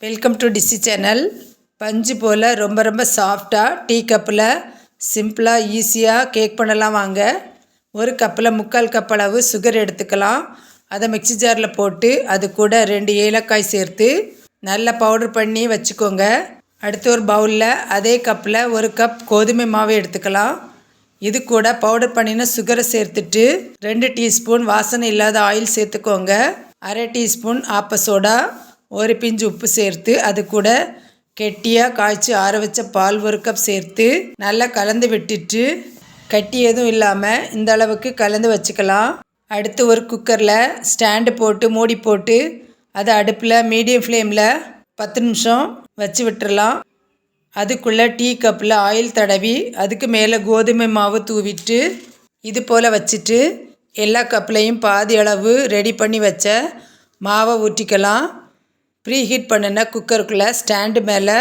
Welcome to DC channel. பஞ்சு போல் ரொம்ப ரொம்ப சாஃப்டாக டீ கப்பில் சிம்பிளாக ஈஸியாக கேக் பண்ணலாம் வாங்க. ஒரு கப்பில் 3/4 கப் அளவு சுகர் எடுத்துக்கலாம். அதை மிக்ஸி ஜாரில் போட்டு அது கூட 2 ஏலக்காய் சேர்த்து நல்லா பவுடர் பண்ணி வச்சுக்கோங்க. அடுத்து ஒரு பவுலில் அதே கப்பில் 1 கப் கோதுமை மாவு எடுத்துக்கலாம். இது கூட பவுடர் பண்ணின சுகரை சேர்த்துட்டு 2 டீஸ்பூன் வாசனை இல்லாத ஆயில் சேர்த்துக்கோங்க. அரை டீஸ்பூன் ஆப்ப சோடா, ஒரு பிஞ்சு உப்பு சேர்த்து அது கூட கெட்டியாக காய்ச்சி ஆற வச்ச பால் 1 கப் சேர்த்து நல்லா கலந்து விட்டுட்டு கட்டி எதுவும் இல்லாமல் இந்த அளவுக்கு கலந்து வச்சுக்கலாம். அடுத்து ஒரு குக்கரில் ஸ்டாண்டு போட்டு மூடி போட்டு அதை அடுப்பில் மீடியம் ஃப்ளேமில் 10 நிமிஷம் வச்சு விட்டுறலாம். அதுக்குள்ளே டீ கப்பில் ஆயில் தடவி அதுக்கு மேலே கோதுமை மாவு தூவிட்டு இது போல் வச்சுட்டு எல்லா கப்லையும் பாதி அளவு ரெடி பண்ணி வச்ச மாவை ஊற்றிக்கலாம். ப்ரீ ஹீட் பண்ணின குக்கருக்குள்ளே ஸ்டாண்டு மேலே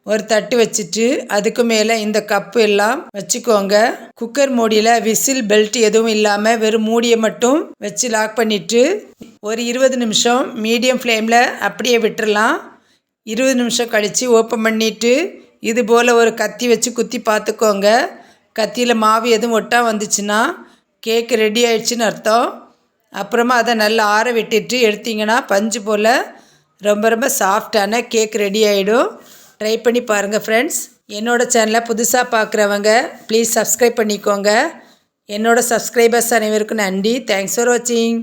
ஒரு தட்டு வச்சுட்டு அதுக்கு மேலே இந்த கப்பு எல்லாம் வச்சுக்கோங்க. குக்கர் மூடியில் விசில் பெல்ட் எதுவும் இல்லாமல் வெறும் மூடியை மட்டும் வச்சு லாக் பண்ணிவிட்டு ஒரு 20 நிமிஷம் மீடியம் ஃப்ளேமில் அப்படியே விட்டுறலாம். 20 நிமிஷம் கழித்து ஓப்பன் பண்ணிவிட்டு இது போல் ஒரு கத்தி வச்சு குத்தி பார்த்துக்கோங்க. கத்தியில் மாவு எதுவும் ஒட்டா வந்துச்சுன்னா கேக்கு ரெடி ஆயிடுச்சுன்னு அர்த்தம். அப்புறமா அதை நல்லா ஆற விட்டுட்டு எடுத்திங்கன்னா பஞ்சு போல் ரொம்ப ரொம்ப சாஃப்டான கேக் ரெடி ஆகிடும். ட்ரை பண்ணி பாருங்கள் ஃப்ரெண்ட்ஸ். என்னோடய சேனலை புதுசாக பார்க்குறவங்க ப்ளீஸ் சப்ஸ்கிரைப் பண்ணிக்கோங்க. என்னோடய சப்ஸ்கிரைபர்ஸ் அனைவருக்கும் நன்றி. தேங்க்ஸ் ஃபார் வாட்சிங்.